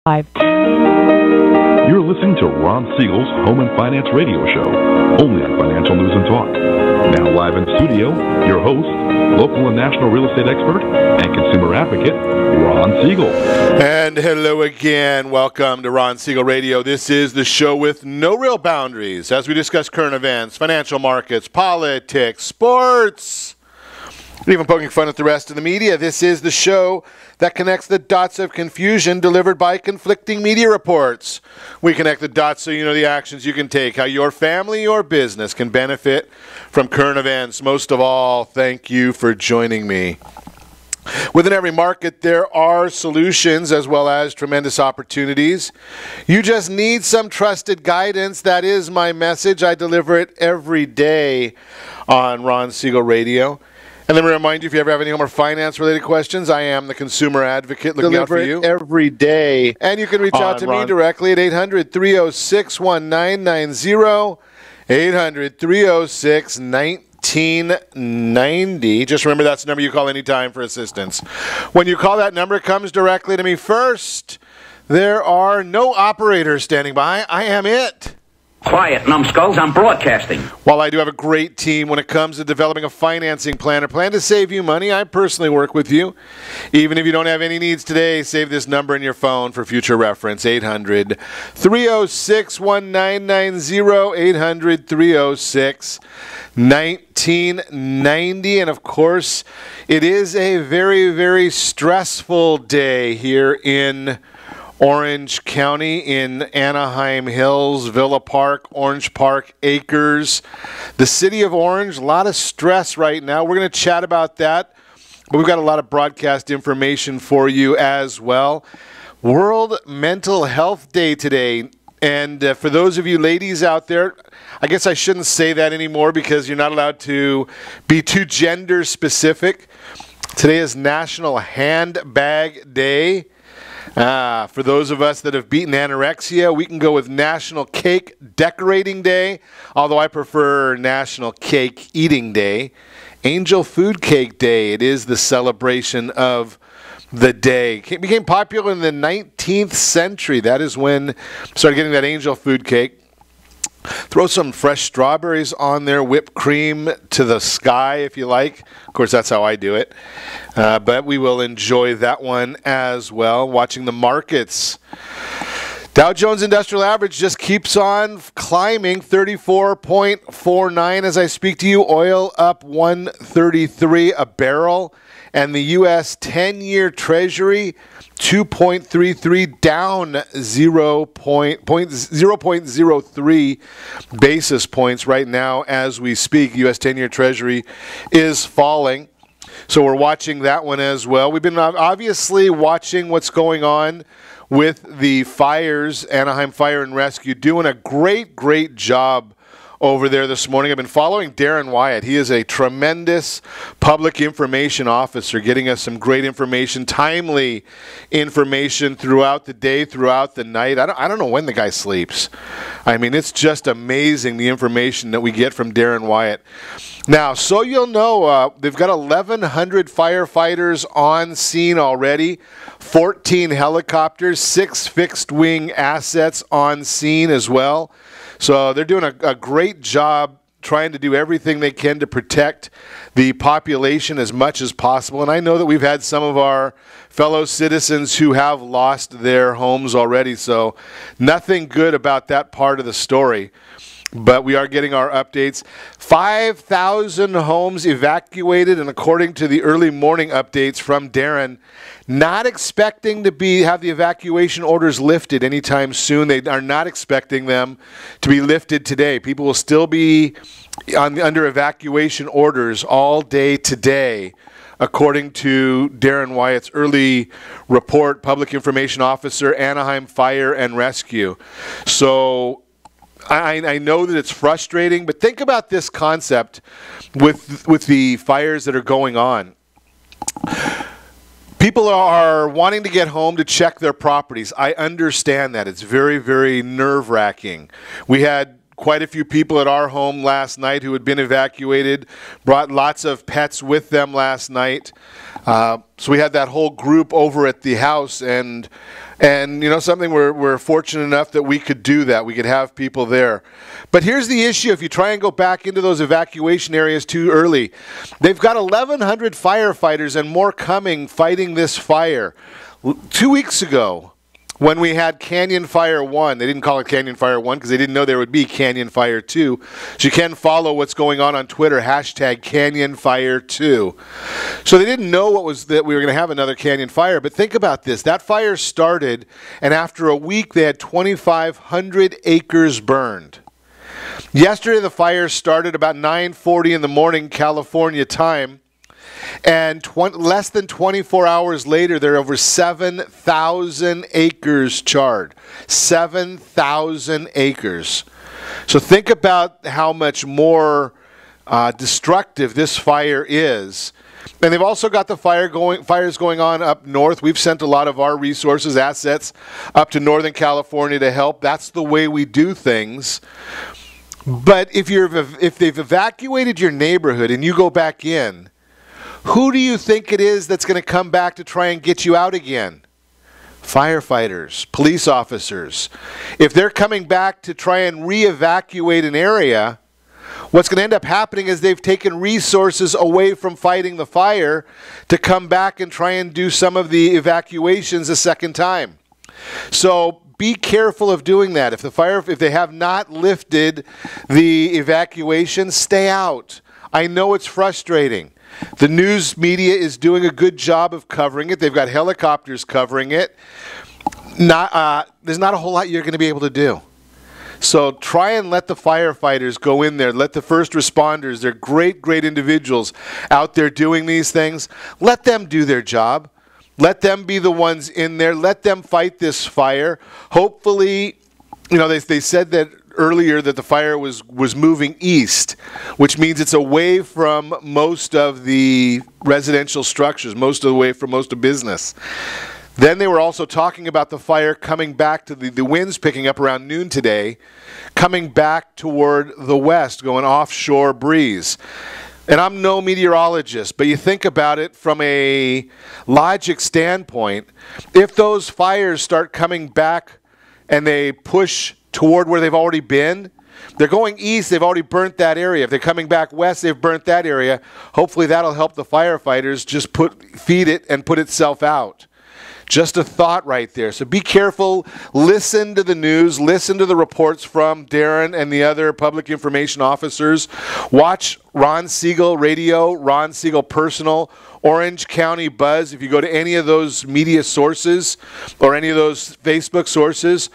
You're listening to Ron Siegel's Home and Finance Radio Show, only on Financial News and Talk. Now live in studio, your host, local and national real estate expert and consumer advocate, Ron Siegel. And hello again. Welcome to Ron Siegel Radio. This is the show with no real boundaries as we discuss current events, financial markets, politics, sports, and even poking fun at the rest of the media. This is the show that connects the dots of confusion delivered by conflicting media reports. We connect the dots so you know the actions you can take, how your family or business can benefit from current events. Most of all, thank you for joining me. Within every market, there are solutions as well as tremendous opportunities. You just need some trusted guidance. That is my message. I deliver it every day on Ron Siegel Radio. And let me remind you, if you ever have any home or finance-related questions, I am the consumer advocate looking out for you every day. And you can reach out to me directly at 800-306-1990, 800-306-1990. Just remember that's the number you call anytime for assistance. When you call that number, it comes directly to me first. There are no operators standing by. I am it. Quiet, numbskulls, I'm broadcasting. While I do have a great team when it comes to developing a financing plan or plan to save you money, I personally work with you. Even if you don't have any needs today, save this number in your phone for future reference, 800-306-1990, 800-306-1990. And of course, it is a very, very stressful day here in Orange County, in Anaheim Hills, Villa Park, Orange Park Acres. The city of Orange, a lot of stress right now. We're going to chat about that, but we've got a lot of broadcast information for you as well. World Mental Health Day today. And for those of you ladies out there, I guess I shouldn't say that anymore because you're not allowed to be too gender specific. Today is National Handbag Day. For those of us that have beaten anorexia, we can go with National Cake Decorating Day, although I prefer National Cake Eating Day. Angel Food Cake Day, it is the celebration of the day. It became popular in the 19th century. That is when I started getting that angel food cake. Throw some fresh strawberries on there, whipped cream to the sky if you like. Of course, that's how I do it. But we will enjoy that one as well. Watching the markets. Dow Jones Industrial Average just keeps on climbing, 34.49 as I speak to you. Oil up 133 a barrel. And the U.S. 10-year Treasury, 2.33, down 0.03 basis points right now as we speak. U.S. 10-year Treasury is falling. So we're watching that one as well. We've been obviously watching what's going on with the fires, Anaheim Fire and Rescue, doing a great, great job over there this morning. I've been following Darren Wyatt. He is a tremendous public information officer, getting us some great information, timely information throughout the day, throughout the night. I don't know when the guy sleeps. I mean, it's just amazing the information that we get from Darren Wyatt. Now, so you'll know, they've got 1,100 firefighters on scene already, 14 helicopters, 6 fixed-wing assets on scene as well. So they're doing a great job trying to do everything they can to protect the population as much as possible. And I know that we've had some of our fellow citizens who have lost their homes already. So nothing good about that part of the story. But we are getting our updates. 5,000 homes evacuated, and according to the early morning updates from Darren, not expecting to have the evacuation orders lifted anytime soon. They are not expecting them to be lifted today. People will still be under evacuation orders all day today, according to Darren Wyatt's early report, Public Information Officer, Anaheim Fire and Rescue. So I know that it's frustrating, but think about this concept with the fires that are going on. People are wanting to get home to check their properties. I understand that. It's very, very nerve-wracking. We had quite a few people at our home last night who had been evacuated, brought lots of pets with them last night. So we had that whole group over at the house, and you know something, we're fortunate enough that we could do that. We could have people there. But here's the issue: if you try and go back into those evacuation areas too early, they've got 1,100 firefighters and more coming fighting this fire. 2 weeks ago, when we had Canyon Fire 1, they didn't call it Canyon Fire 1 because they didn't know there would be Canyon Fire 2. So you can follow what's going on Twitter, hashtag Canyon Fire 2. So they didn't know that we were going to have another Canyon Fire. But think about this. That fire started, and after a week, they had 2,500 acres burned. Yesterday, the fire started about 9:40 in the morning, California time. And less than 24 hours later, there are over 7,000 acres charred. 7,000 acres. So think about how much more destructive this fire is. And they've also got the fires going on up north. We've sent a lot of our resources, assets, up to Northern California to help. That's the way we do things. But if they've evacuated your neighborhood and you go back in, who do you think it is that's going to come back to try and get you out again? Firefighters, police officers. If they're coming back to try and re-evacuate an area, what's going to end up happening is they've taken resources away from fighting the fire to come back and try and do some of the evacuations a second time. So be careful of doing that. If they have not lifted the evacuation, stay out. I know it's frustrating. The news media is doing a good job of covering it. They've got helicopters covering it. There's not a whole lot you're going to be able to do. So try and let the firefighters go in there. Let the first responders, they're great, great individuals out there doing these things. Let them do their job. Let them be the ones in there. Let them fight this fire. Hopefully, you know, they said that earlier that the fire was moving east, which means it's away from most of the residential structures, most of the way from most of business. Then they were also talking about the fire coming back to the winds picking up around noon today, coming back toward the west, going offshore breeze. And I'm no meteorologist, but you think about it from a logic standpoint, if those fires start coming back and they push toward where they've already been, they're going east, they've already burnt that area. If they're coming back west, they've burnt that area. Hopefully that'll help the firefighters just feed it and put itself out. Just a thought right there. So be careful, listen to the news, listen to the reports from Darren and the other public information officers. Watch Ron Siegel Radio, Ron Siegel Personal, Orange County Buzz. If you go to any of those media sources or any of those Facebook sources,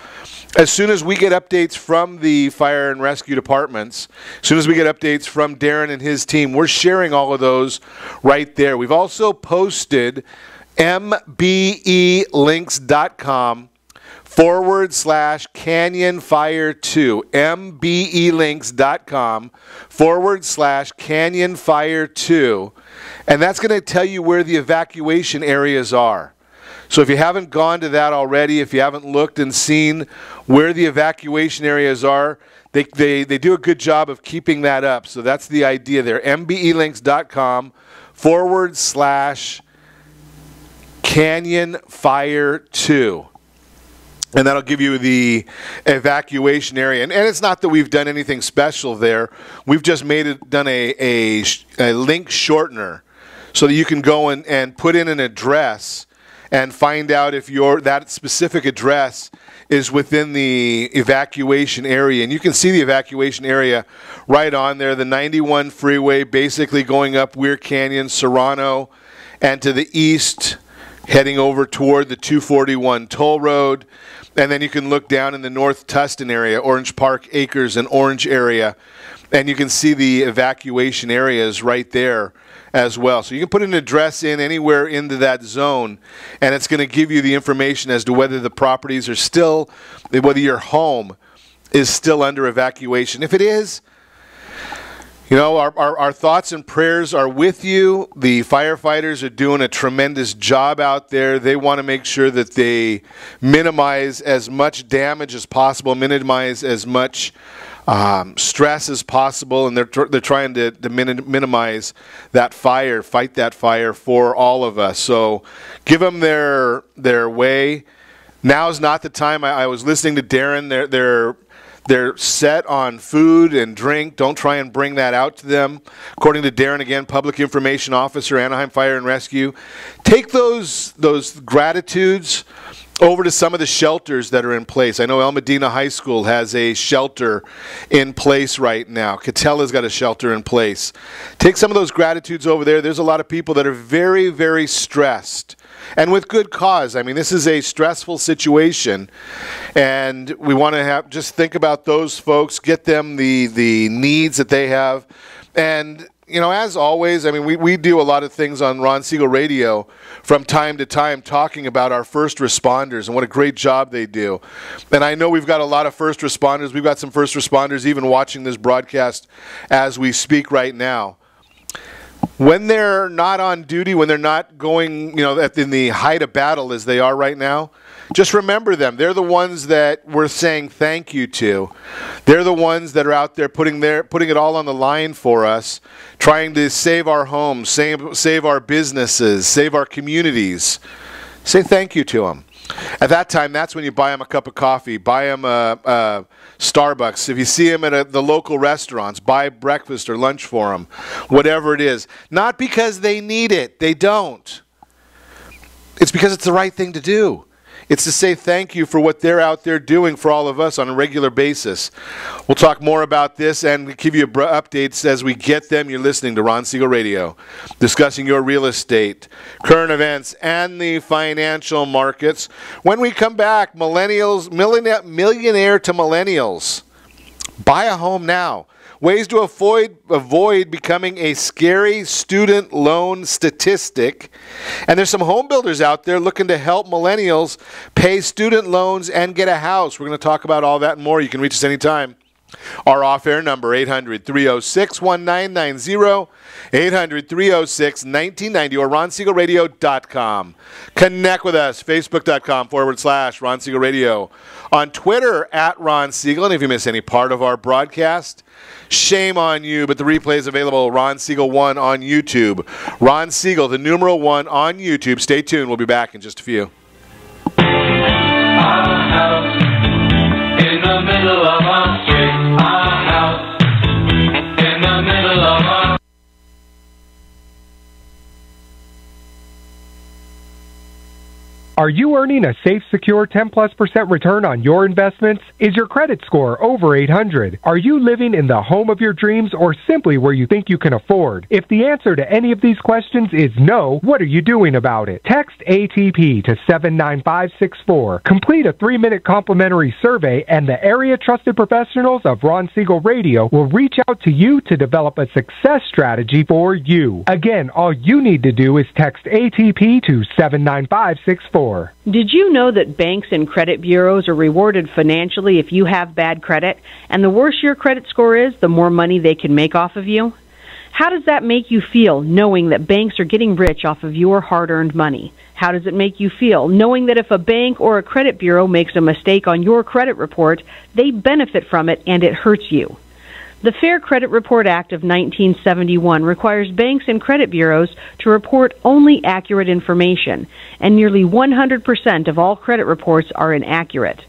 as soon as we get updates from the fire and rescue departments, as soon as we get updates from Darren and his team, we're sharing all of those right there. We've also posted mbelinks.com/CanyonFire2. mbelinks.com/CanyonFire2. And that's going to tell you where the evacuation areas are. So if you haven't gone to that already, if you haven't looked and seen where the evacuation areas are, they do a good job of keeping that up. So that's the idea there. mbelinks.com/CanyonFire2. And that'll give you the evacuation area. And it's not that we've done anything special there. We've just done a link shortener so that you can go and put in an address and find out if that specific address is within the evacuation area. And you can see the evacuation area right on there. The 91 freeway basically going up Weir Canyon, Serrano, and to the east, heading over toward the 241 toll road. And then you can look down in the North Tustin area, Orange Park Acres and Orange area, and you can see the evacuation areas right there as well. So you can put an address in anywhere into that zone, and it's going to give you the information as to whether the properties are still, whether your home is still under evacuation. If it is, You know, our thoughts and prayers are with you. The firefighters are doing a tremendous job out there. They want to make sure that they minimize as much damage as possible, minimize as much stress as possible, and they're trying to minimize that fire, fight that fire for all of us. So give them their way. Now's not the time. I was listening to Darren. They're set on food and drink. Don't try and bring that out to them. According to Darren, again, Public Information Officer, Anaheim Fire and Rescue, take those gratitudes over to some of the shelters that are in place. I know El Medina High School has a shelter in place right now. Catella's got a shelter in place. Take some of those gratitudes over there. There's a lot of people that are very, very stressed. And with good cause. I mean, this is a stressful situation, and we want to just think about those folks, get them the needs that they have. And, you know, as always, I mean, we do a lot of things on Ron Siegel Radio from time to time talking about our first responders and what a great job they do. And I know we've got a lot of first responders. We've got some first responders even watching this broadcast as we speak right now. When they're not on duty, when they're not going, you know, in the height of battle as they are right now, just remember them. They're the ones that we're saying thank you to. They're the ones that are out there putting it all on the line for us, trying to save our homes, save our businesses, save our communities. Say thank you to them. At that time, that's when you buy them a cup of coffee, buy them a Starbucks. If you see them at the local restaurants, buy breakfast or lunch for them, whatever it is. Not because they need it. They don't. It's because it's the right thing to do. It's to say thank you for what they're out there doing for all of us on a regular basis. We'll talk more about this and give you updates as we get them. You're listening to Ron Siegel Radio, discussing your real estate, current events, and the financial markets. When we come back, Millionaire to Millennials. Buy a home now. Ways to avoid becoming a scary student loan statistic. And there's some home builders out there looking to help millennials pay student loans and get a house. We're going to talk about all that and more. You can reach us anytime. Our off-air number, 800-306-1990, 800-306-1990, or RonSiegelRadio.com. Connect with us, Facebook.com/Ron Siegel Radio. On Twitter, @Ron Siegel. And if you miss any part of our broadcast, shame on you, but the replay is available, Ron Siegel 1 on YouTube. Ron Siegel, the numeral 1 on YouTube. Stay tuned. We'll be back in just a few. In the middle of a street, a house in the middle of a... Are you earning a safe, secure 10+% return on your investments? Is your credit score over 800? Are you living in the home of your dreams or simply where you think you can afford? If the answer to any of these questions is no, what are you doing about it? Text ATP to 79564. Complete a 3-minute complimentary survey and the area trusted professionals of Ron Siegel Radio will reach out to you to develop a success strategy for you. Again, all you need to do is text ATP to 79564. Did you know that banks and credit bureaus are rewarded financially if you have bad credit? And the worse your credit score is, the more money they can make off of you? How does that make you feel, knowing that banks are getting rich off of your hard-earned money? How does it make you feel, knowing that if a bank or a credit bureau makes a mistake on your credit report, they benefit from it and it hurts you? The Fair Credit Report Act of 1971 requires banks and credit bureaus to report only accurate information, and nearly 100% of all credit reports are inaccurate.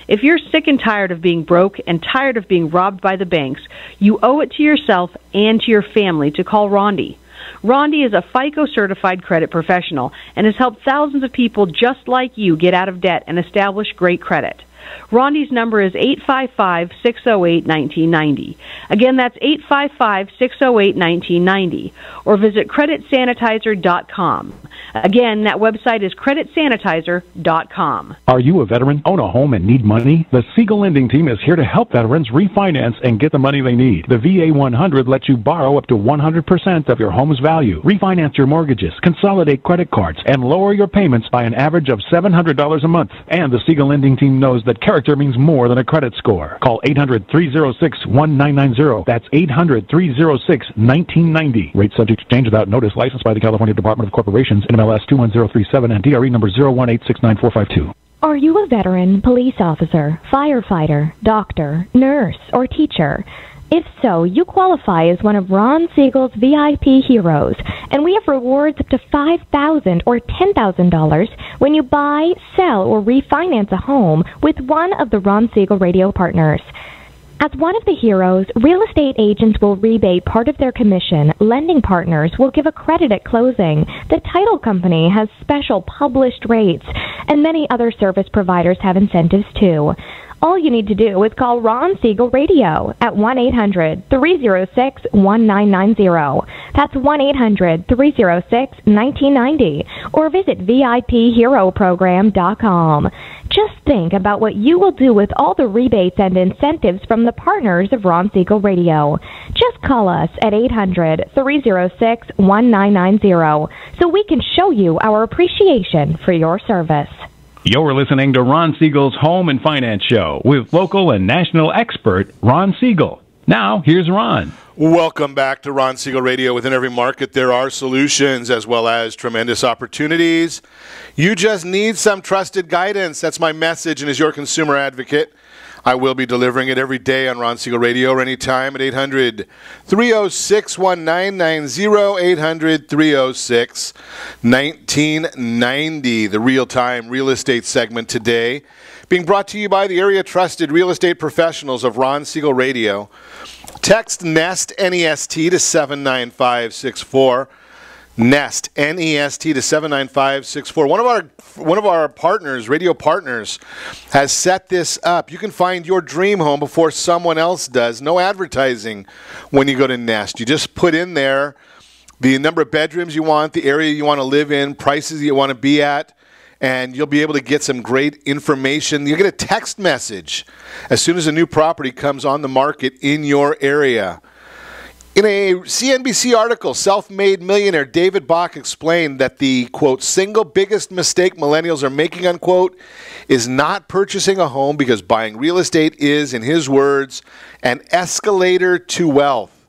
If you're sick and tired of being broke and tired of being robbed by the banks, you owe it to yourself and to your family to call Rondi. Rondi is a FICO-certified credit professional and has helped thousands of people just like you get out of debt and establish great credit. Rondi's number is 855-608-1990. Again, that's 855-608-1990. Or visit creditsanitizer.com. Again, that website is creditsanitizer.com. Are you a veteran, own a home, and need money? The Siegel Lending Team is here to help veterans refinance and get the money they need. The VA 100 lets you borrow up to 100% of your home's value, refinance your mortgages, consolidate credit cards, and lower your payments by an average of $700 a month. And the Siegel Lending Team knows that that character means more than a credit score. Call 800-306-1990. That's 800-306-1990. Rate subject to change without notice. Licensed by the California Department of Corporations, NMLS 21037, and DRE number 018694452. Are you a veteran, police officer, firefighter, doctor, nurse, or teacher? If so, you qualify as one of Ron Siegel's VIP heroes, and we have rewards up to $5,000 or $10,000 when you buy, sell, or refinance a home with one of the Ron Siegel radio partners. As one of the heroes, real estate agents will rebate part of their commission. Lending partners will give a credit at closing. The title company has special published rates, and many other service providers have incentives too. All you need to do is call Ron Siegel Radio at 1-800-306-1990. That's 1-800-306-1990. Or visit VIPHeroProgram.com. Just think about what you will do with all the rebates and incentives from the partners of Ron Siegel Radio. Just call us at 800-306-1990 so we can show you our appreciation for your service. You're listening to Ron Siegel's Home and Finance Show with local and national expert Ron Siegel. Now, here's Ron. Welcome back to Ron Siegel Radio. Within every market, there are solutions as well as tremendous opportunities. You just need some trusted guidance. That's my message, and as your consumer advocate, I will be delivering it every day on Ron Siegel Radio or anytime at 800-306-1990, 800-306-1990, the real-time real estate segment today, being brought to you by the area-trusted real estate professionals of Ron Siegel Radio. Text NEST, N-E-S-T, to 79564. NEST, N-E-S-T, to 79564. One of our partners, radio partners, has set this up. You can find your dream home before someone else does. No advertising when you go to Nest. You just put in there the number of bedrooms you want, the area you want to live in, prices you want to be at, and you'll be able to get some great information. You'll get a text message as soon as a new property comes on the market in your area. In a CNBC article, self-made millionaire David Bach explained that the, quote, single biggest mistake millennials are making, unquote, is not purchasing a home because buying real estate is, in his words, an escalator to wealth.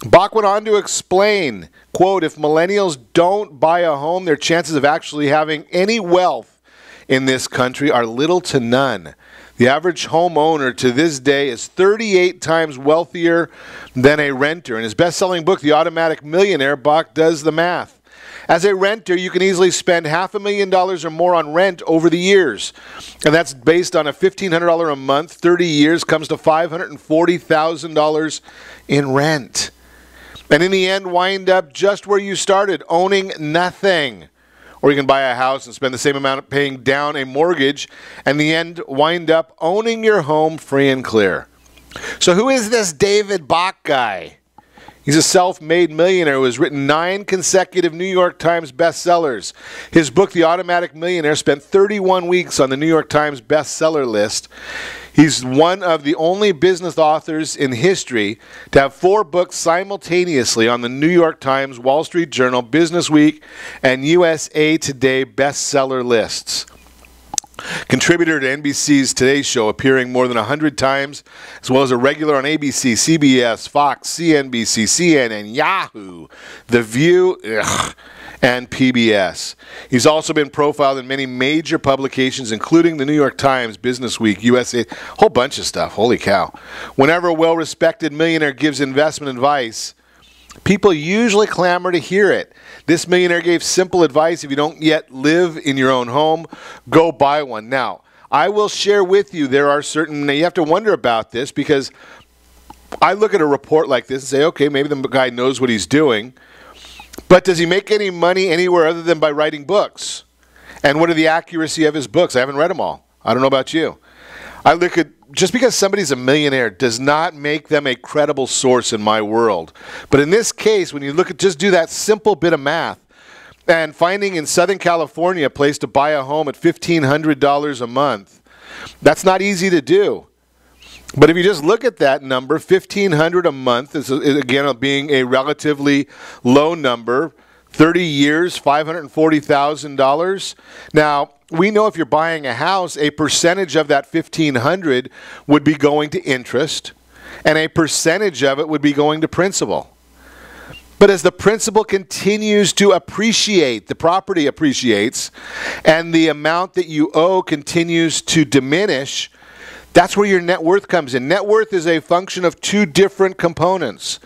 Bach went on to explain, quote, if millennials don't buy a home, their chances of actually having any wealth in this country are little to none. The average homeowner to this day is 38 times wealthier than a renter. In his best-selling book, The Automatic Millionaire, Bach does the math. As a renter, you can easily spend $500,000 or more on rent over the years. And that's based on a $1,500 a month. 30 years comes to $540,000 in rent. And in the end, wind up just where you started, owning nothing. Or you can buy a house and spend the same amount paying down a mortgage, and in the end, wind up owning your home free and clear. So who is this David Bach guy? He's a self-made millionaire who has written 9 consecutive New York Times bestsellers. His book, The Automatic Millionaire, spent 31 weeks on the New York Times bestseller list. He's one of the only business authors in history to have 4 books simultaneously on the New York Times, Wall Street Journal, Business Week, and USA Today bestseller lists. Contributor to NBC's Today Show, appearing more than 100 times, as well as a regular on ABC, CBS, Fox, CNBC, CNN, Yahoo, The View, and PBS. He's also been profiled in many major publications, including the New York Times, Business Week, USA, a whole bunch of stuff. Holy cow. Whenever a well-respected millionaire gives investment advice, people usually clamor to hear it. This millionaire gave simple advice. If you don't yet live in your own home, go buy one. Now, I will share with you, there are certain, you have to wonder about this, because I look at a report like this and say, okay, maybe the guy knows what he's doing, but does he make any money anywhere other than by writing books? And what are the accuracy of his books? I haven't read them all. I don't know about you. I look at, just because somebody's a millionaire does not make them a credible source in my world. But in this case, when you look at, just do that simple bit of math, and finding in Southern California a place to buy a home at $1,500 a month, that's not easy to do. But if you just look at that number, $1,500 a month is again being a relatively low number. 30 years, $540,000. Now, we know if you're buying a house, a percentage of that $1,500 would be going to interest, and a percentage of it would be going to principal. But as the principal continues to appreciate, the property appreciates, and the amount that you owe continues to diminish, that's where your net worth comes in. Net worth is a function of two different components.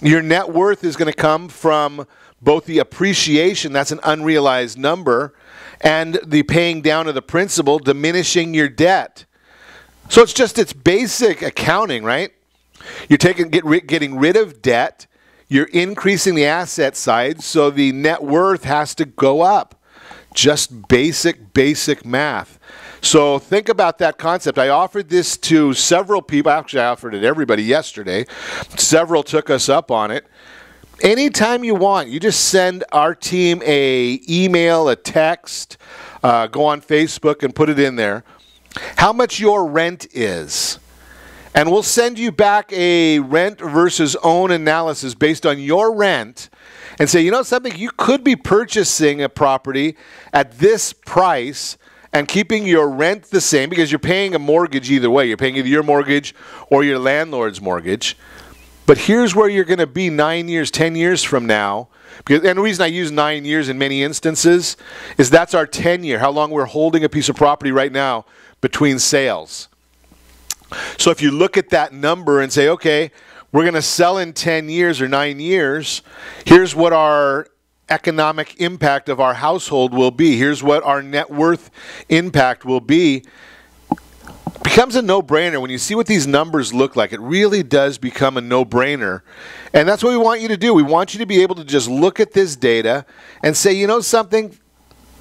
Your net worth is going to come from both the appreciation, that's an unrealized number, and the paying down of the principal, diminishing your debt. So it's basic accounting, right? You're getting rid of debt, you're increasing the asset side, so the net worth has to go up. Just basic math. So think about that concept. I offered this to several people. Actually, I offered it to everybody yesterday. Several took us up on it. Anytime you want, you just send our team an email, a text, go on Facebook and put it in there, how much your rent is. And we'll send you back a rent versus own analysis based on your rent and say, you know something, you could be purchasing a property at this price and keeping your rent the same because you're paying a mortgage either way. You're paying either your mortgage or your landlord's mortgage. But here's where you're going to be 9 years, 10 years from now. And the reason I use 9 years in many instances is that's our 10-year, how long we're holding a piece of property right now between sales. So if you look at that number and say, okay, we're going to sell in 10 years or 9 years, here's what our economic impact of our household will be. Here's what our net worth impact will be. It becomes a no-brainer. When you see what these numbers look like, it really does become a no-brainer. And that's what we want you to do. We want you to be able to just look at this data and say, you know something,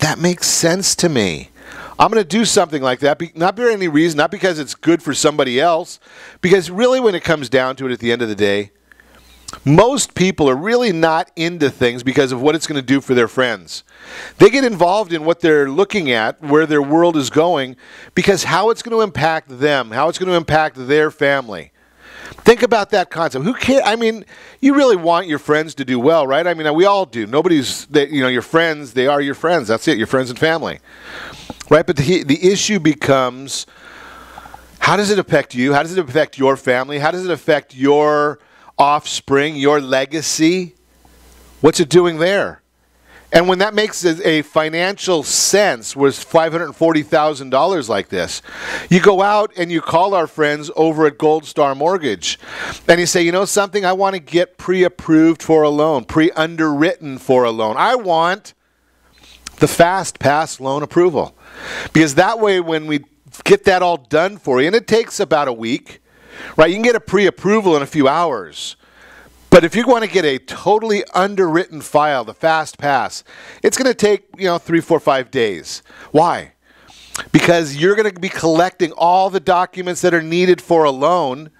that makes sense to me. I'm going to do something like that, not for any reason, not because it's good for somebody else, because really when it comes down to it at the end of the day, most people are really not into things because of what it's going to do for their friends. They get involved in what they're looking at, where their world is going, because how it's going to impact them, how it's going to impact their family. Think about that concept. Who cares? I mean, you really want your friends to do well, right? I mean, we all do. Nobody's, your friends, they are your friends. That's it, your friends and family. Right? But the issue becomes, how does it affect you? How does it affect your family? How does it affect your offspring, your legacy? What's it doing there? And when that makes a financial sense, was $540,000 like this, you go out and you call our friends over at Gold Star Mortgage, and you say, you know something, I want to get pre-approved for a loan, pre-underwritten for a loan. I want the fast pass loan approval. Because that way when we get that all done for you, and it takes about a week, right? You can get a pre-approval in a few hours. But if you want to get a totally underwritten file, the fast pass, it's going to take, 3, 4, 5 days. Why? Because you're going to be collecting all the documents that are needed for a loan,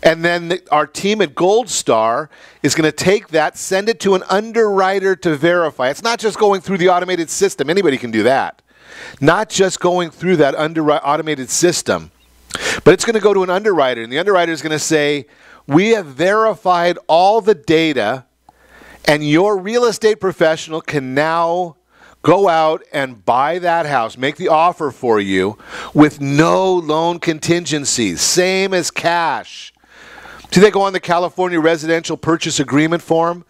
and then our team at Gold Star is going to take that, send it to an underwriter to verify. It's not just going through the automated system. Anybody can do that. Not just going through that automated system, but it's going to go to an underwriter, and the underwriter is going to say, we have verified all the data, and your real estate professional can now go out and buy that house, make the offer for you with no loan contingencies, same as cash. So they go on the California Residential Purchase Agreement form,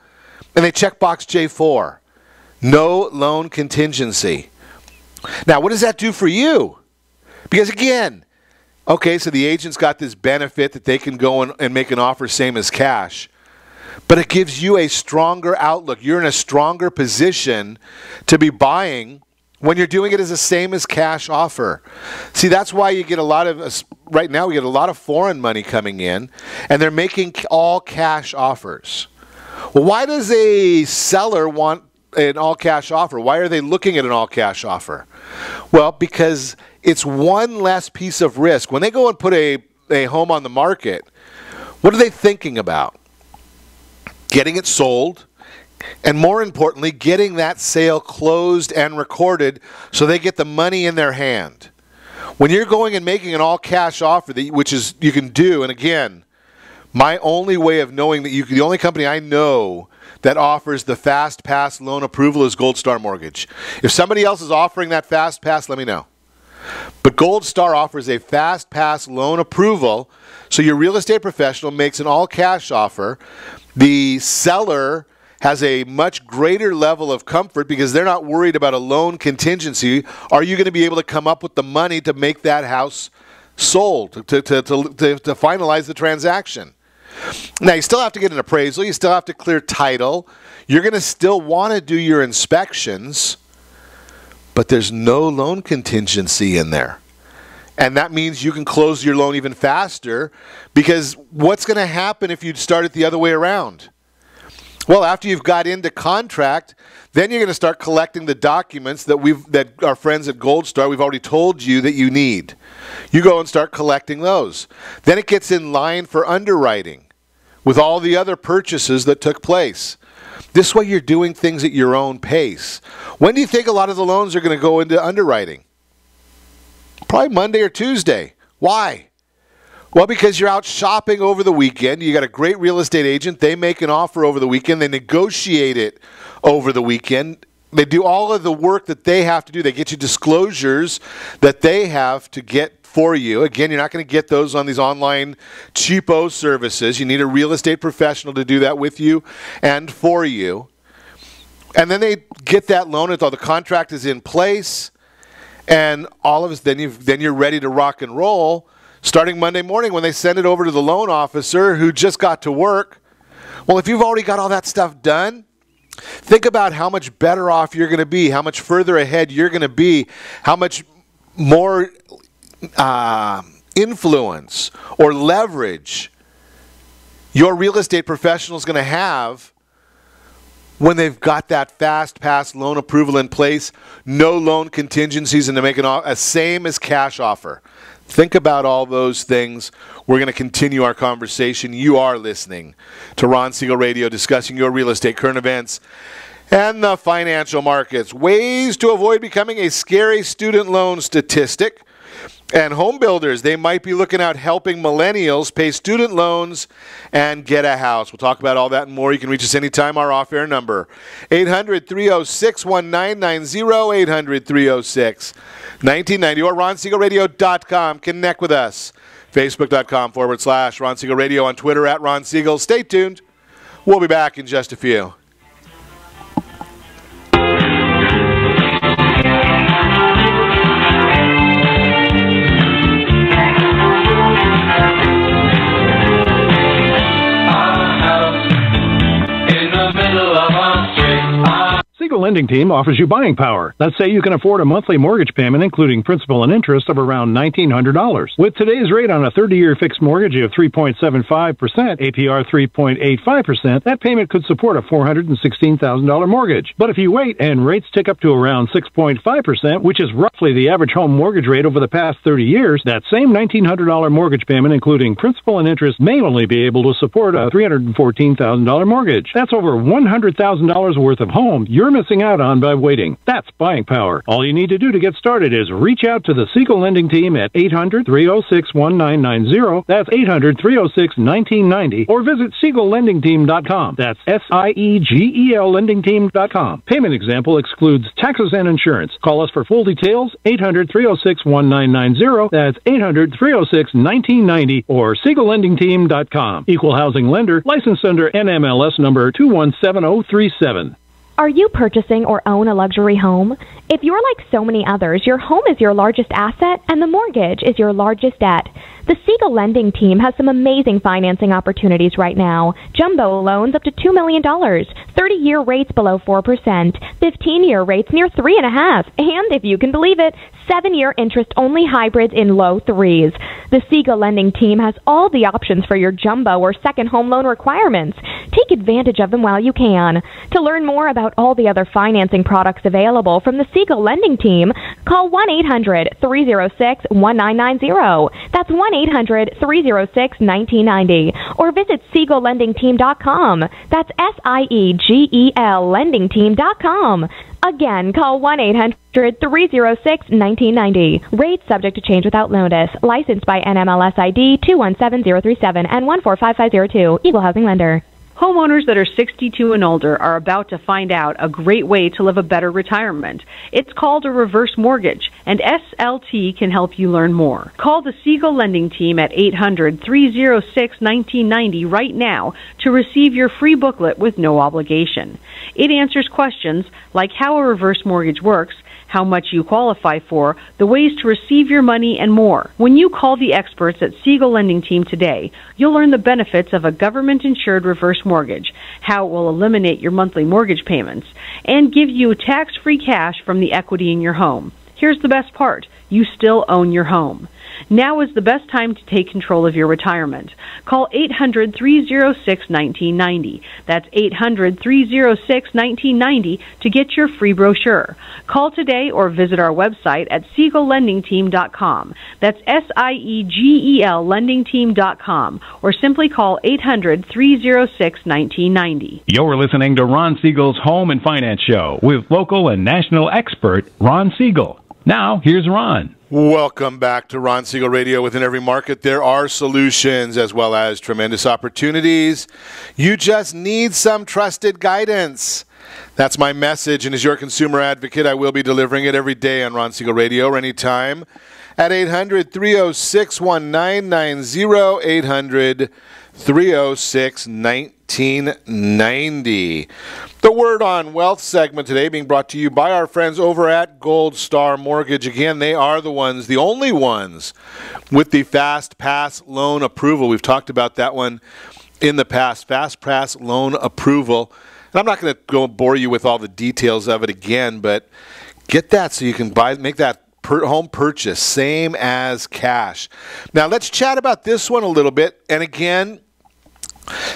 and they check box J4, no loan contingency. Now, what does that do for you? Because again, okay, so the agent's got this benefit that they can go and make an offer same as cash. But it gives you a stronger outlook. You're in a stronger position to be buying when you're doing it as a same as cash offer. See, that's why you get a lot of, right now we get a lot of foreign money coming in, and they're making all cash offers. Well, why does a seller want an all cash offer? Why are they looking at an all cash offer? Well, because it's one less piece of risk. When they go and put a home on the market, what are they thinking about? Getting it sold, and more importantly, getting that sale closed and recorded so they get the money in their hand. When you're going and making an all-cash offer, which is you can do, and again, My only way of knowing that the only company I know that offers the Fast Pass loan approval is Gold Star Mortgage. If somebody else is offering that Fast Pass, let me know. But Gold Star offers a Fast Pass loan approval, so your real estate professional makes an all-cash offer. The seller has a much greater level of comfort because they're not worried about a loan contingency. Are you going to be able to come up with the money to make that house sold, to finalize the transaction? Now, you still have to get an appraisal. You still have to clear title. You're going to still want to do your inspections, but there's no loan contingency in there. And that means you can close your loan even faster, because what's going to happen if you start it the other way around? Well, after you've got into contract, then you're going to start collecting the documents that our friends at Gold Star, we've already told you that you need. You go and start collecting those. Then it gets in line for underwriting with all the other purchases that took place. This way you're doing things at your own pace. When do you think a lot of the loans are going to go into underwriting? Probably Monday or Tuesday. Why? Well, because you're out shopping over the weekend. You got a great real estate agent. They make an offer over the weekend. They negotiate it over the weekend. They do all of the work that they have to do. They get you disclosures that they have to get for you. Again, you're not going to get those on these online cheapo services. You need a real estate professional to do that with you and for you. And then they get that loan until the contract is in place, and all of us, then you're ready to rock and roll. Starting Monday morning when they send it over to the loan officer who just got to work. Well, if you've already got all that stuff done, think about how much better off you're going to be, how much further ahead you're going to be, how much more influence or leverage your real estate professional is going to have when they've got that Fast Pass loan approval in place, no loan contingencies, and to make a same as cash offer. Think about all those things. We're going to continue our conversation. You are listening to Ron Siegel Radio, discussing your real estate, current events, and the financial markets. Ways to avoid becoming a scary student loan statistic. And Homebuilders, they might be looking at helping millennials pay student loans and get a house. We'll talk about all that and more. You can reach us anytime. Our off-air number, 800-306-1990, 800-306-1990, or RonSiegelRadio.com. Connect with us. Facebook.com/Ron Siegel Radio, on Twitter @Ron Siegel. Stay tuned. We'll be back in just a few. Siegel Lending Team offers you buying power. Let's say you can afford a monthly mortgage payment, including principal and interest, of around $1,900. With today's rate on a 30-year fixed mortgage of 3.75%, APR 3.85%, that payment could support a $416,000 mortgage. But if you wait and rates tick up to around 6.5%, which is roughly the average home mortgage rate over the past 30 years, that same $1,900 mortgage payment, including principal and interest, may only be able to support a $314,000 mortgage. That's over $100,000 worth of home you're missing out on by waiting. That's buying power. All you need to do to get started is reach out to the Siegel Lending Team at 800-306-1990. That's 800-306-1990. Or visit SiegelLendingTeam.com. That's SIEGEL LendingTeam.com. Payment example excludes taxes and insurance. Call us for full details, 800-306-1990. That's 800-306-1990 or SiegelLendingTeam.com. Equal housing lender, licensed under NMLS number 217037. Are you purchasing or own a luxury home? If you're like so many others, your home is your largest asset and the mortgage is your largest debt. The Siegel Lending Team has some amazing financing opportunities right now. Jumbo loans up to $2 million, 30-year rates below 4%, 15-year rates near 3.5%, and if you can believe it, 7-year interest-only hybrids in low 3s. The Siegel Lending Team has all the options for your jumbo or second home loan requirements. Take advantage of them while you can. To learn more about all the other financing products available from the Siegel Lending Team, call 1-800-306-1990. That's 1-800-306-1990 or visit SiegelLendingTeam.com. That's SIEGEL LendingTeam.com. Again, call 1-800-306-1990. Rates subject to change without notice. Licensed by NMLS ID 217037 and 145502. Equal housing lender. Homeowners that are 62 and older are about to find out a great way to live a better retirement. It's called a reverse mortgage, and SLT can help you learn more. Call the Siegel Lending Team at 800-306-1990 right now to receive your free booklet with no obligation. It answers questions like how a reverse mortgage works, how much you qualify for, the ways to receive your money, and more. When you call the experts at Siegel Lending Team today, you'll learn the benefits of a government-insured reverse mortgage, how it will eliminate your monthly mortgage payments, and give you tax-free cash from the equity in your home. Here's the best part. You still own your home. Now is the best time to take control of your retirement. Call 800-306-1990. That's 800-306-1990 to get your free brochure. Call today or visit our website at SiegelLendingTeam.com. That's SIEGEL LendingTeam.com, or simply call 800-306-1990. You're listening to Ron Siegel's Home and Finance Show with local and national expert Ron Siegel. Now, here's Ron. Welcome back to Ron Siegel Radio. Within every market, there are solutions as well as tremendous opportunities. You just need some trusted guidance. That's my message, and as your consumer advocate, I will be delivering it every day on Ron Siegel Radio or anytime at 800-306-1990, 800-306-1990. The Word on Wealth segment today being brought to you by our friends over at Gold Star Mortgage. Again, they are the only ones with the Fast Pass loan approval. We've talked about that one in the past, Fast Pass loan approval. And I'm not going to go bore you with all the details of it again, but get that so you can make that home purchase, same as cash. Now, let's chat about this one a little bit. And again,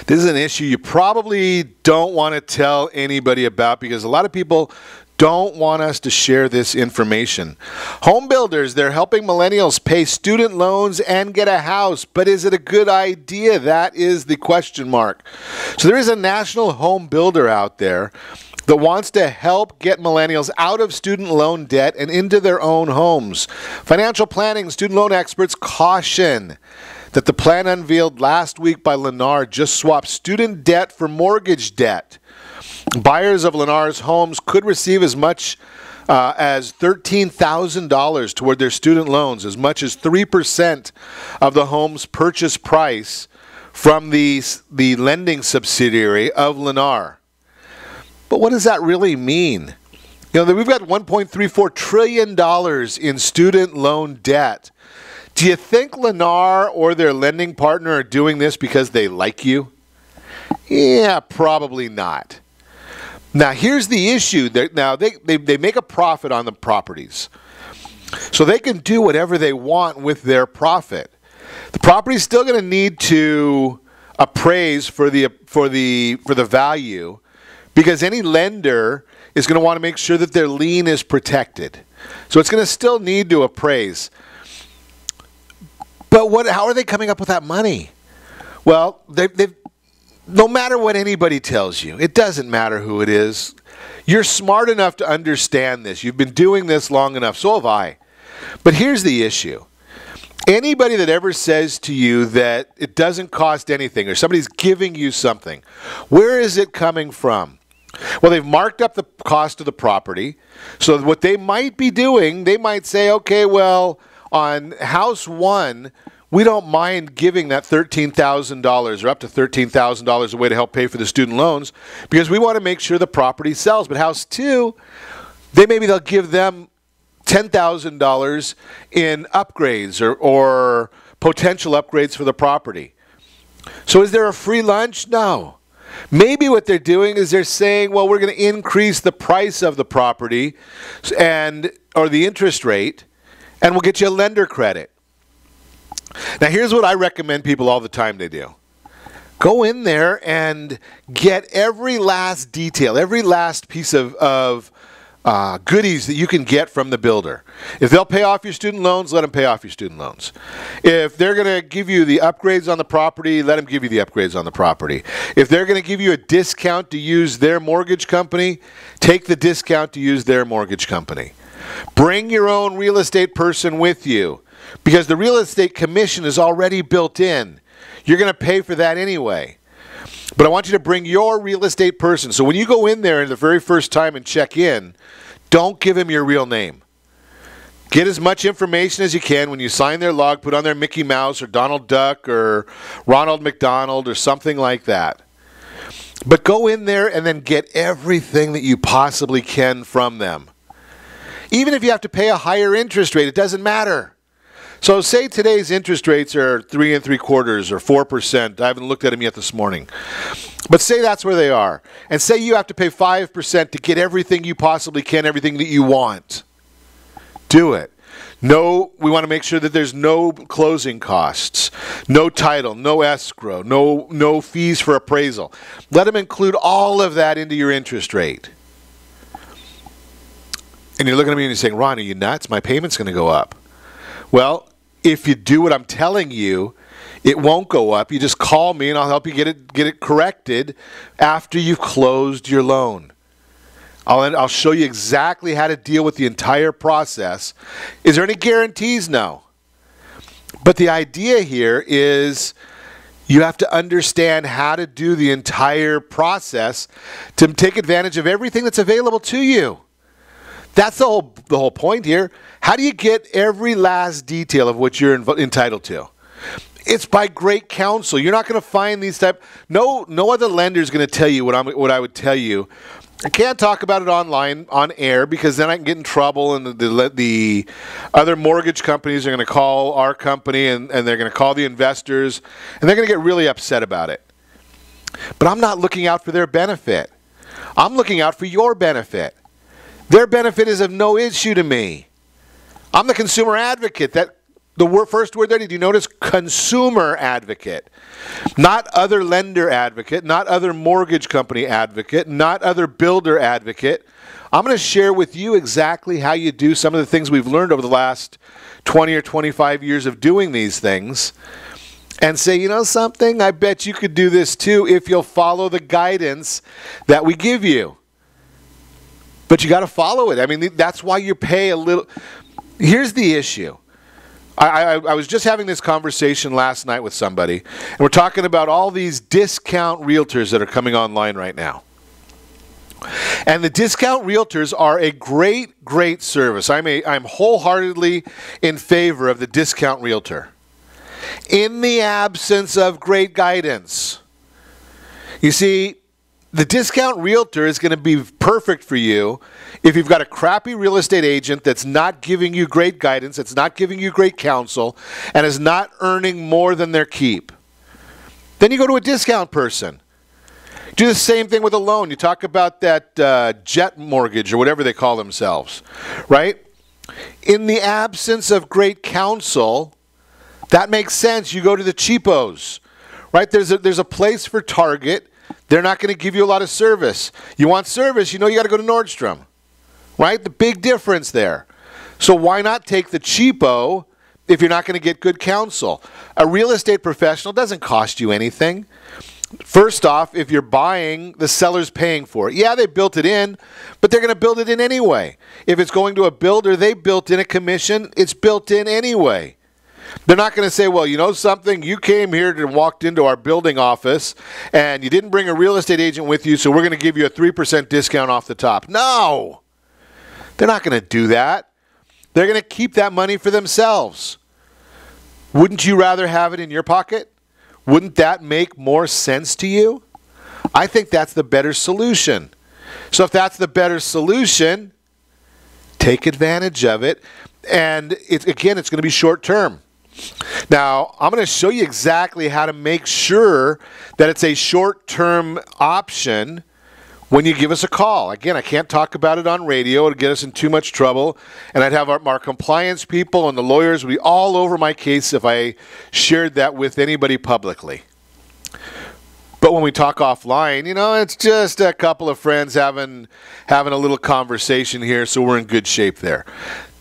this is an issue you probably don't want to tell anybody about because a lot of people don't want us to share this information. Homebuilders, they're helping millennials pay student loans and get a house, but is it a good idea? That is the question mark. So there is a national home builder out there that wants to help get millennials out of student loan debt and into their own homes. Financial planning student loan experts caution that the plan unveiled last week by Lennar just swapped student debt for mortgage debt. Buyers of Lennar's homes could receive as much as $13,000 toward their student loans, as much as 3% of the home's purchase price from the lending subsidiary of Lennar. But what does that really mean? You know, we've got $1.34 trillion in student loan debt. Do you think Lennar or their lending partner are doing this because they like you? Yeah, probably not. Now, here's the issue. Now, they make a profit on the properties. So they can do whatever they want with their profit. The property's still going to need to appraise for the value because any lender is going to want to make sure that their lien is protected. So it's going to still need to appraise. But how are they coming up with that money? Well, no matter what anybody tells you, it doesn't matter who it is. You're smart enough to understand this. You've been doing this long enough. So have I. But here's the issue. Anybody that ever says to you that it doesn't cost anything or somebody's giving you something, where is it coming from? Well, they've marked up the cost of the property. So what they might be doing, they might say, okay, well, on house one, we don't mind giving that $13,000 or up to $13,000 away to help pay for the student loans because we want to make sure the property sells. But house two, they'll give them $10,000 in upgrades or potential upgrades for the property. So is there a free lunch? No. Maybe what they're doing is they're saying, well, we're going to increase the price of the property or the interest rate, and we'll get you a lender credit. Now, here's what I recommend people all the time they do. Go in there and get every last detail, every last piece of goodies that you can get from the builder. If they'll pay off your student loans, let them pay off your student loans. If they're going to give you the upgrades on the property, let them give you the upgrades on the property. If they're going to give you a discount to use their mortgage company, take the discount to use their mortgage company. Bring your own real estate person with you, because the real estate commission is already built in. You're going to pay for that anyway. But I want you to bring your real estate person. So when you go in there the very first time and check in, don't give him your real name. Get as much information as you can when you sign their log. Put on their Mickey Mouse or Donald Duck or Ronald McDonald or something like that. But go in there and then get everything that you possibly can from them. Even if you have to pay a higher interest rate, it doesn't matter. So say today's interest rates are 3 3/4 or 4%. I haven't looked at them yet this morning. But say that's where they are. And say you have to pay 5% to get everything you possibly can, everything that you want. Do it. No, we want to make sure that there's no closing costs, no title, no escrow, no fees for appraisal. Let them include all of that into your interest rate. And you're looking at me and you're saying, Ron, are you nuts? My payment's going to go up. Well, if you do what I'm telling you, it won't go up. You just call me and I'll help you get it corrected after you've closed your loan. I'll show you exactly how to deal with the entire process. Is there any guarantees? No. But the idea here is you have to understand how to do the entire process to take advantage of everything that's available to you. That's the whole point here. How do you get every last detail of what you're entitled to? It's by great counsel. You're not going to find these type. No other lender is going to tell you what I would tell you. I can't talk about it online on air because then I can get in trouble, and the other mortgage companies are going to call our company and they're going to call the investors, and they're going to get really upset about it. But I'm not looking out for their benefit. I'm looking out for your benefit. Their benefit is of no issue to me. I'm the consumer advocate. First word there, did you notice? Consumer advocate. Not other lender advocate, not other mortgage company advocate, not other builder advocate. I'm going to share with you exactly how you do some of the things we've learned over the last 20 or 25 years of doing these things. And say, you know something? I bet you could do this too if you'll follow the guidance that we give you. But you got to follow it. I mean, that's why you pay a little. Here's the issue. I was just having this conversation last night with somebody, and we're talking about all these discount realtors that are coming online right now. And the discount realtors are a great, great service. I'm wholeheartedly in favor of the discount realtor. In the absence of great guidance. You see, the discount realtor is going to be perfect for you if you've got a crappy real estate agent that's not giving you great guidance, that's not giving you great counsel, and is not earning more than their keep. Then you go to a discount person. Do the same thing with a loan. You talk about that jet mortgage or whatever they call themselves, right? In the absence of great counsel, that makes sense. You go to the cheapos, right? There's a place for Target. They're not going to give you a lot of service. You want service, you know you got to go to Nordstrom, right? The big difference there. So why not take the cheapo if you're not going to get good counsel? A real estate professional doesn't cost you anything. First off, if you're buying, the seller's paying for it. Yeah, they built it in, but they're going to build it in anyway. If it's going to a builder, they built in a commission. It's built in anyway. They're not going to say, well, you know something? You came here and walked into our building office, and you didn't bring a real estate agent with you, so we're going to give you a 3% discount off the top. No! They're not going to do that. They're going to keep that money for themselves. Wouldn't you rather have it in your pocket? Wouldn't that make more sense to you? I think that's the better solution. So if that's the better solution, take advantage of it. And again, it's going to be short term. Now, I'm going to show you exactly how to make sure that it's a short-term option when you give us a call. Again, I can't talk about it on radio. It'll get us in too much trouble. And I'd have our compliance people and the lawyers would be all over my case if I shared that with anybody publicly. But when we talk offline, it's just a couple of friends having a little conversation here, so we're in good shape there.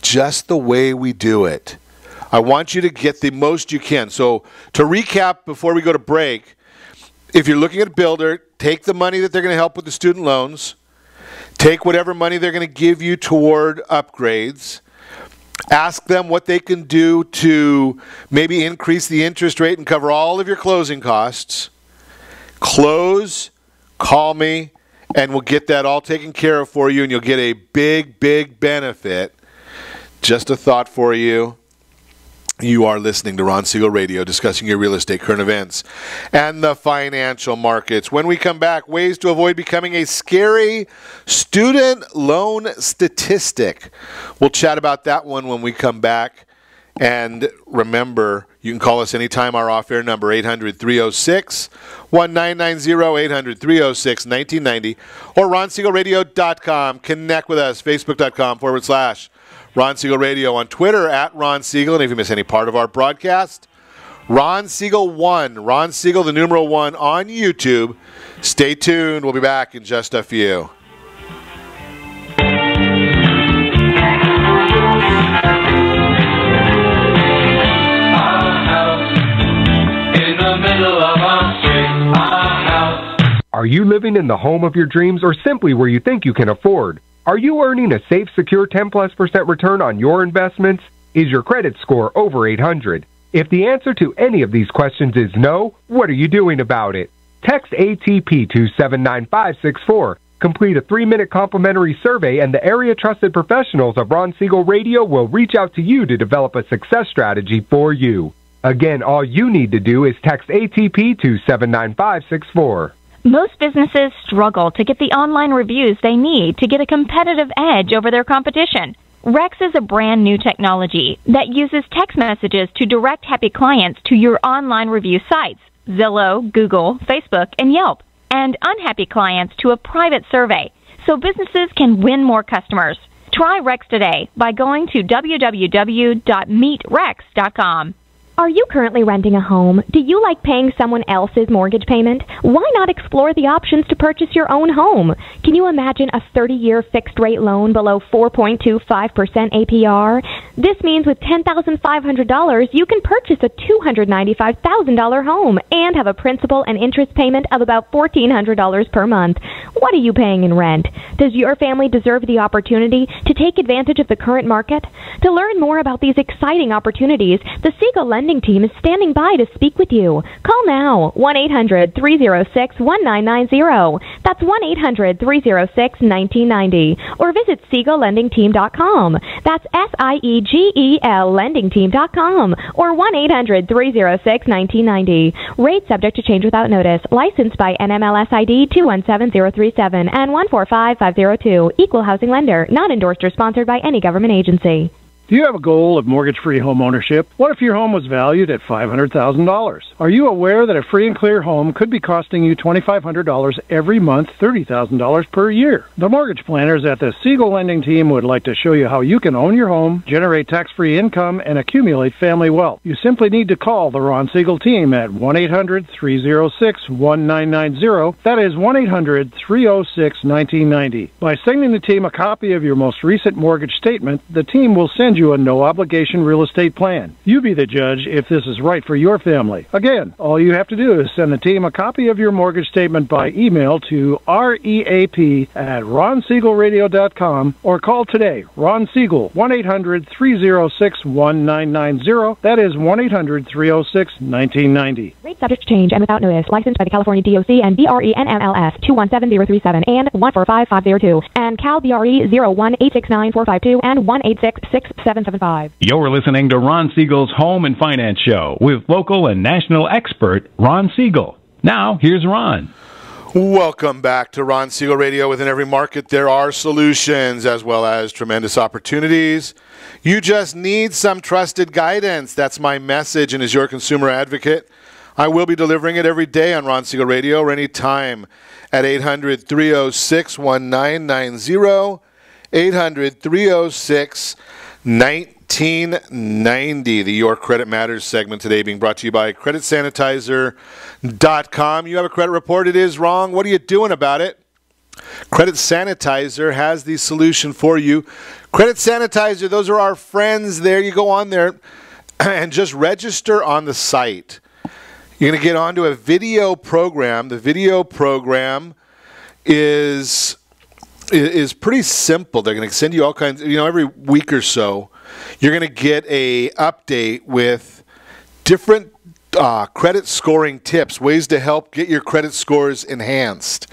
Just the way we do it. I want you to get the most you can. So to recap before we go to break, if you're looking at a builder, take the money that they're going to help with the student loans. Take whatever money they're going to give you toward upgrades. Ask them what they can do to maybe increase the interest rate and cover all of your closing costs. Close, call me, and we'll get that all taken care of for you, and you'll get a big, big benefit. Just a thought for you. You are listening to Ron Siegel Radio, discussing your real estate, current events, and the financial markets. When we come back, ways to avoid becoming a scary student loan statistic. We'll chat about that one when we come back. And remember, you can call us anytime. Our off-air number, 800-306-1990, 800-306-1990, or RonSiegelRadio.com. Connect with us, Facebook.com/Ron Siegel Radio, on Twitter @Ron Siegel. And if you miss any part of our broadcast, Ron Siegel 1, Ron Siegel, the numeral 1, on YouTube. Stay tuned. We'll be back in just a few. Are you living in the home of your dreams or simply where you think you can afford? Are you earning a safe, secure 10+% return on your investments? Is your credit score over 800? If the answer to any of these questions is no, what are you doing about it? Text ATP to 79564. Complete a 3-minute complimentary survey, and the area-trusted professionals of Ron Siegel Radio will reach out to you to develop a success strategy for you. Again, all you need to do is text ATP to 79564. Most businesses struggle to get the online reviews they need to get a competitive edge over their competition. Rex is a brand new technology that uses text messages to direct happy clients to your online review sites, Zillow, Google, Facebook, and Yelp, and unhappy clients to a private survey, so businesses can win more customers. Try Rex today by going to www.meetrex.com. Are you currently renting a home? Do you like paying someone else's mortgage payment? Why not explore the options to purchase your own home? Can you imagine a 30-year fixed-rate loan below 4.25% APR? This means with $10,500, you can purchase a $295,000 home and have a principal and interest payment of about $1,400 per month. What are you paying in rent? Does your family deserve the opportunity to take advantage of the current market? To learn more about these exciting opportunities, the Siegel Lending Team is standing by to speak with you. Call now, 1-800-306-1990. That's 1-800-306-1990. Or visit SiegelLendingTeam.com. That's SIEGEL LendingTeam.com. Or 1-800-306-1990. Rate subject to change without notice. Licensed by NMLS ID 217037 and 145502. Equal housing lender. Not endorsed or sponsored by any government agency. Do you have a goal of mortgage-free home ownership? What if your home was valued at $500,000? Are you aware that a free and clear home could be costing you $2,500 every month, $30,000 per year? The mortgage planners at the Siegel Lending Team would like to show you how you can own your home, generate tax-free income, and accumulate family wealth. You simply need to call the Ron Siegel Team at 1-800-306-1990. That is 1-800-306-1990. By sending the team a copy of your most recent mortgage statement, the team will send you a no-obligation real estate plan. You be the judge if this is right for your family. Again, all you have to do is send the team a copy of your mortgage statement by email to reap@ronsiegelradio.com or call today. Ron Siegel, 1-800-306-1990. That is 1-800-306-1990. Rate subject to change and without notice. Licensed by the California DOC and BRE NMLS 217037 and 145502 and Cal BRE 01869452 and 1866775. You're listening to Ron Siegel's Home and Finance Show with local and national expert Ron Siegel. Now, here's Ron. Welcome back to Ron Siegel Radio. Within every market, there are solutions as well as tremendous opportunities. You just need some trusted guidance. That's my message, and as your consumer advocate, I will be delivering it every day on Ron Siegel Radio or any time at 800-306-1990, 800-306-1990. 1890, the Your Credit Matters segment today being brought to you by CreditSanitizer.com. You have a credit report, it is wrong. What are you doing about it? Credit Sanitizer has the solution for you. Credit Sanitizer, those are our friends there. You go on there and just register on the site. You're going to get onto a video program. The video program is pretty simple. They're going to send you all kinds, every week or so, you're going to get a update with different credit scoring tips, ways to help get your credit scores enhanced.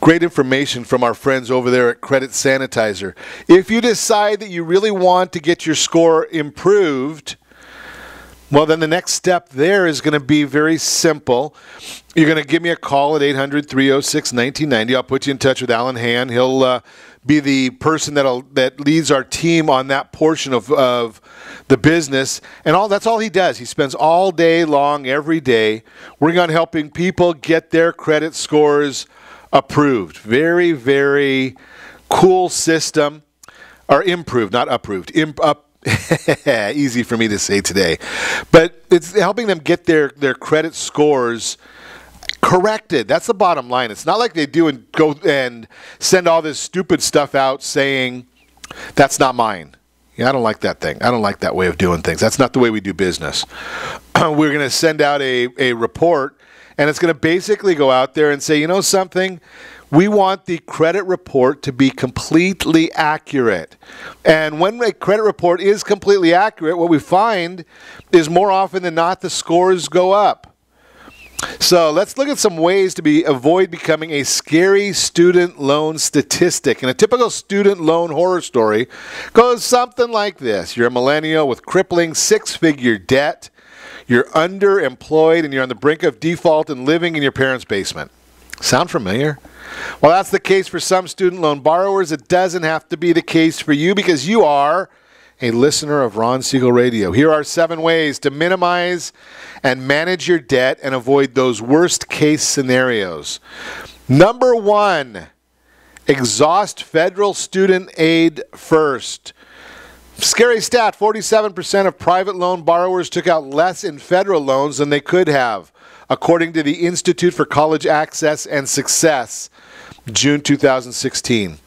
Great information from our friends over there at Credit Sanitizer. If you decide that you really want to get your score improved, well, then the next step there is going to be very simple. You're going to give me a call at 800-306-1990. I'll put you in touch with Alan Han. He'll be the person that leads our team on that portion of the business. And that's all he does. He spends all day long, every day, working on helping people get their credit scores approved. Very, very cool system. Or improved, not approved. Easy for me to say today. But it's helping them get their credit scores corrected. That's the bottom line. It's not like they do and go and send all this stupid stuff out saying, that's not mine. Yeah, I don't like that thing. I don't like that way of doing things. That's not the way we do business. We're going to send out a report, and it's going to basically go out there and say, you know something? We want the credit report to be completely accurate. And when a credit report is completely accurate, what we find is more often than not the scores go up. So let's look at some ways to avoid becoming a scary student loan statistic. And a typical student loan horror story goes something like this. You're a millennial with crippling six-figure debt. You're underemployed and you're on the brink of default and living in your parents' basement. Sound familiar? Well, that's the case for some student loan borrowers. It doesn't have to be the case for you because you are a listener of Ron Siegel Radio. Here are 7 ways to minimize and manage your debt and avoid those worst-case scenarios. Number 1, exhaust federal student aid first. Scary stat, 47% of private loan borrowers took out less in federal loans than they could have, according to the Institute for College Access and Success, June 2016.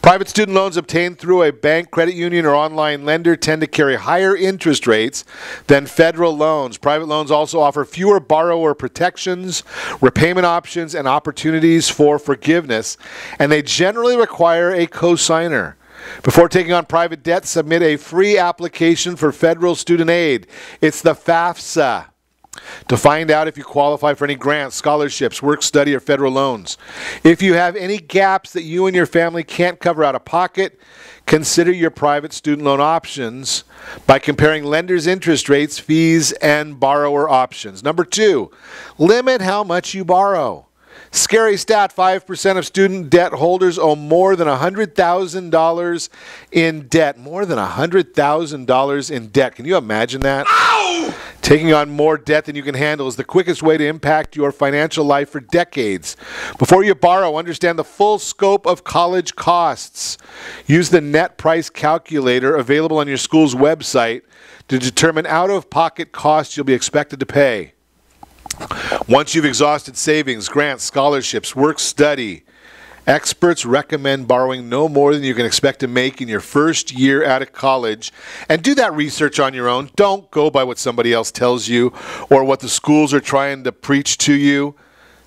Private student loans obtained through a bank, credit union, or online lender tend to carry higher interest rates than federal loans. Private loans also offer fewer borrower protections, repayment options, and opportunities for forgiveness, and they generally require a cosigner. Before taking on private debt, submit a free application for federal student aid. It's the FAFSA. To find out if you qualify for any grants, scholarships, work study, or federal loans. If you have any gaps that you and your family can't cover out of pocket, consider your private student loan options by comparing lenders' interest rates, fees, and borrower options. Number 2, limit how much you borrow. Scary stat, 5% of student debt holders owe more than $100,000 in debt. More than $100,000 in debt. Can you imagine that? Ow! Taking on more debt than you can handle is the quickest way to impact your financial life for decades. Before you borrow, understand the full scope of college costs. Use the net price calculator available on your school's website to determine out-of-pocket costs you'll be expected to pay. Once you've exhausted savings, grants, scholarships, work study, experts recommend borrowing no more than you can expect to make in your first year out of college. And do that research on your own. Don't go by what somebody else tells you or what the schools are trying to preach to you.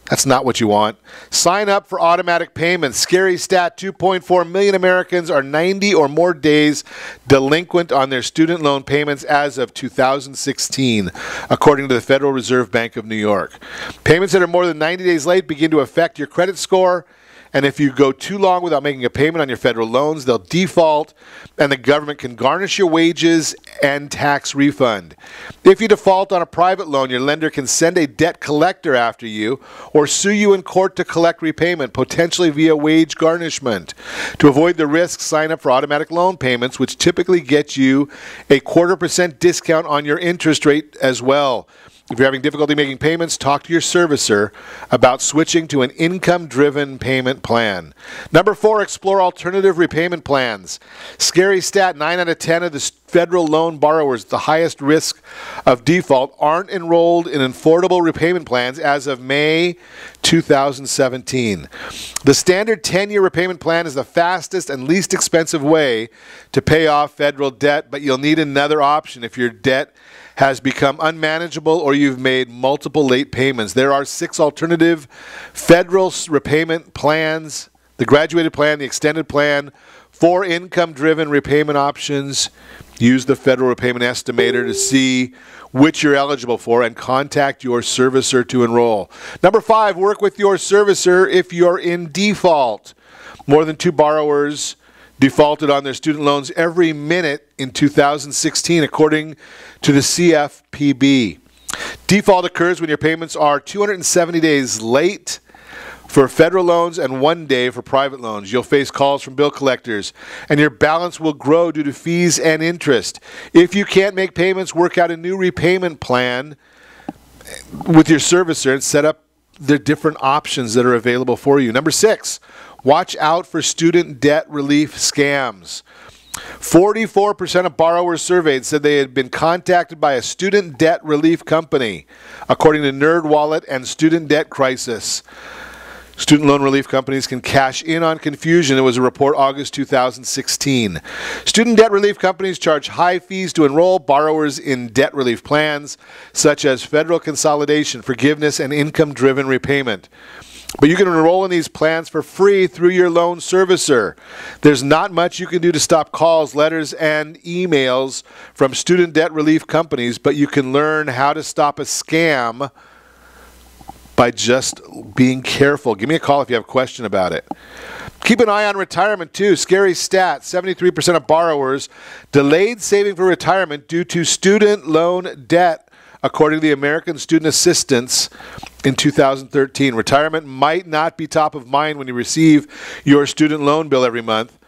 That's not what you want. Sign up for automatic payments. Scary stat, 2.4 million Americans are 90 or more days delinquent on their student loan payments as of 2016, according to the Federal Reserve Bank of New York. Payments that are more than 90 days late begin to affect your credit score, and if you go too long without making a payment on your federal loans, they'll default, and the government can garnish your wages and tax refund. If you default on a private loan, your lender can send a debt collector after you or sue you in court to collect repayment, potentially via wage garnishment. To avoid the risk, sign up for automatic loan payments, which typically get you a 0.25% discount on your interest rate as well. If you're having difficulty making payments, talk to your servicer about switching to an income-driven payment plan. Number 4, explore alternative repayment plans. Scary stat, 9 out of 10 of the federal loan borrowers at the highest risk of default aren't enrolled in affordable repayment plans as of May 2017. The standard 10-year repayment plan is the fastest and least expensive way to pay off federal debt, but you'll need another option if your debt has become unmanageable or you've made multiple late payments. There are 6 alternative federal repayment plans: the graduated plan, the extended plan, 4 income-driven repayment options. Use the federal repayment estimator to see which you're eligible for and contact your servicer to enroll. Number 5, work with your servicer if you're in default. More than 2 borrowers defaulted on their student loans every minute in 2016, according to the CFPB. Default occurs when your payments are 270 days late for federal loans and 1 day for private loans. You'll face calls from bill collectors, and your balance will grow due to fees and interest. If you can't make payments, work out a new repayment plan with your servicer and set up the different options that are available for you. Number 6, watch out for student debt relief scams. 44% of borrowers surveyed said they had been contacted by a student debt relief company, according to NerdWallet and Student Debt Crisis. Student loan relief companies can cash in on confusion. It was a report August 2016. Student debt relief companies charge high fees to enroll borrowers in debt relief plans, such as federal consolidation, forgiveness, and income-driven repayment. But you can enroll in these plans for free through your loan servicer. There's not much you can do to stop calls, letters, and emails from student debt relief companies, but you can learn how to stop a scam by just being careful. Give me a call if you have a question about it. Keep an eye on retirement too. Scary stat: 73% of borrowers delayed saving for retirement due to student loan debt, according to the American Student Assistance in 2013. Retirement might not be top of mind when you receive your student loan bill every month,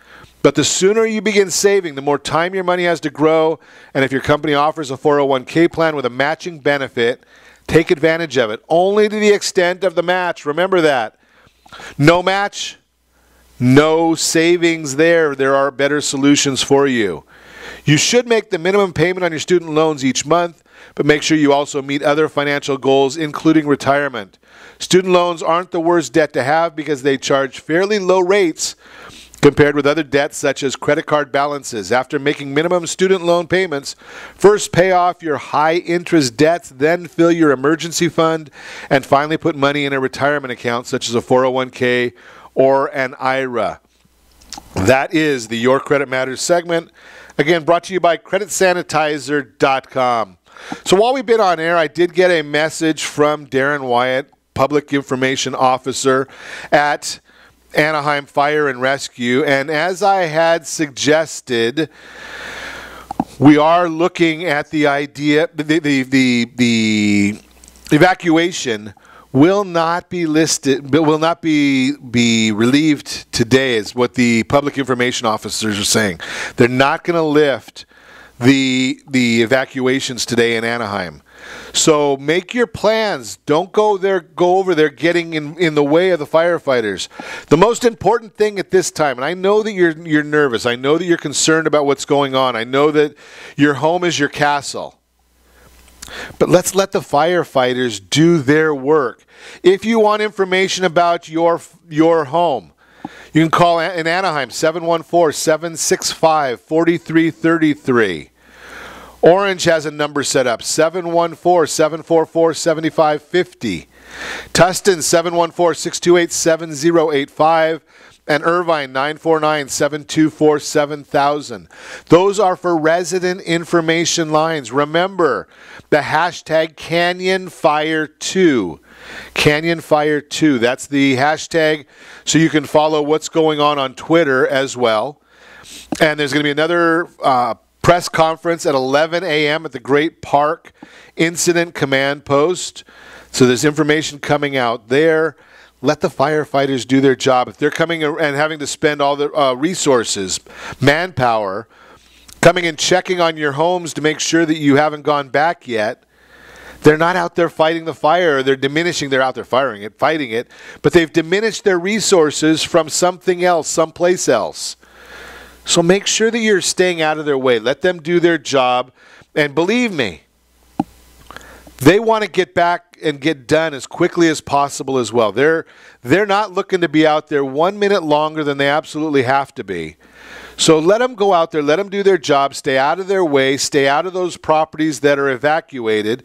but the sooner you begin saving, the more time your money has to grow. And if your company offers a 401k plan with a matching benefit, take advantage of it, only to the extent of the match. Remember that. No match, no savings there. There are better solutions for you. You should make the minimum payment on your student loans each month, but make sure you also meet other financial goals, including retirement. Student loans aren't the worst debt to have because they charge fairly low rates compared with other debts such as credit card balances. After making minimum student loan payments, first pay off your high-interest debts, then fill your emergency fund, and finally put money in a retirement account such as a 401k or an IRA. That is the Your Credit Matters segment. Again, brought to you by CreditSanitizer.com. So while we've been on air, I did get a message from Darren Wyatt, Public Information Officer at Anaheim Fire and Rescue, and as I had suggested, we are looking at the idea, the evacuation will not be listed, will not be relieved today, is what the public information officers are saying. They're not going to lift the evacuations today in Anaheim. So make your plans. Don't go over there getting in the way of the firefighters. The most important thing at this time, and I know that you're nervous. I know that you're concerned about what's going on. I know that your home is your castle. But let's let the firefighters do their work. If you want information about your home, you can call in Anaheim 714-765-4333. Orange has a number set up, 714-744-7550. Tustin, 714-628-7085. And Irvine, 949-724-7000. Those are for resident information lines. Remember, the hashtag CanyonFire2. CanyonFire2. That's the hashtag, so you can follow what's going on Twitter as well. And there's going to be another press conference at 11 a.m. at the Great Park Incident Command Post. So there's information coming out there. Let the firefighters do their job. If they're coming and having to spend all the resources, manpower, coming and checking on your homes to make sure that you haven't gone back yet, they're not out there fighting the fire. They're diminishing. They're out there fighting it, but they've diminished their resources from something else, someplace else. So make sure that you're staying out of their way. Let them do their job. And believe me, they want to get back and get done as quickly as possible as well. They're not looking to be out there 1 minute longer than they absolutely have to be. So let them go out there, let them do their job, stay out of their way, stay out of those properties that are evacuated.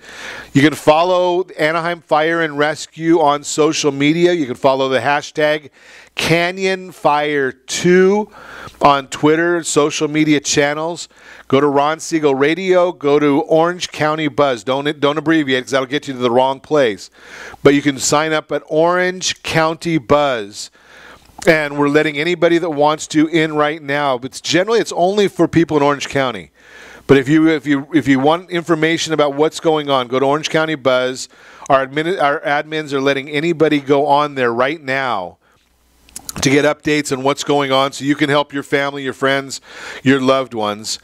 You can follow Anaheim Fire and Rescue on social media. You can follow the hashtag CanyonFire2 on Twitter, social media channels. Go to Ron Siegel Radio, go to Orange County Buzz. Don't abbreviate because that'll get you to the wrong place. But you can sign up at Orange County Buzz. And we're letting anybody that wants to in right now. But generally, it's only for people in Orange County. But if you want information about what's going on, go to Orange County Buzz. Our admins are letting anybody go on there right now to get updates on what's going on, so you can help your family, your friends, your loved ones.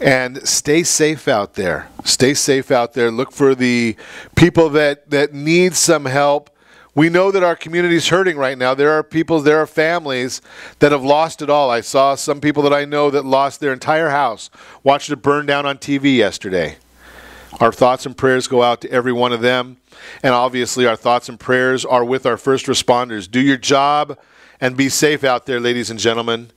And stay safe out there. Stay safe out there. Look for the people that need some help. We know that our community is hurting right now. There are families that have lost it all. I saw some people that I know that lost their entire house, watched it burn down on TV yesterday. Our thoughts and prayers go out to every one of them. And obviously our thoughts and prayers are with our first responders. Do your job and be safe out there, ladies and gentlemen.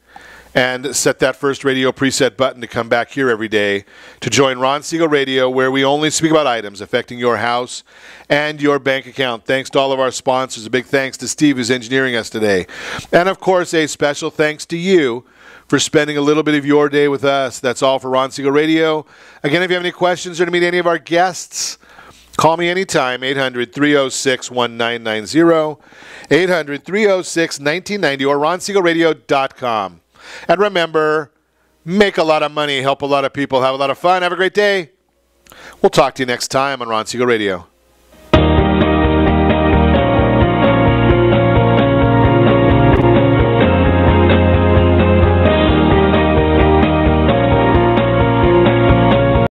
And set that first radio preset button to come back here every day to join Ron Siegel Radio, where we only speak about items affecting your house and your bank account. Thanks to all of our sponsors. A big thanks to Steve, who's engineering us today. And, of course, a special thanks to you for spending a little bit of your day with us. That's all for Ron Siegel Radio. Again, if you have any questions or to meet any of our guests, call me anytime, 800-306-1990, 800-306-1990, or ronsiegelradio.com. And remember, make a lot of money, help a lot of people, have a lot of fun. Have a great day. We'll talk to you next time on Ron Siegel Radio.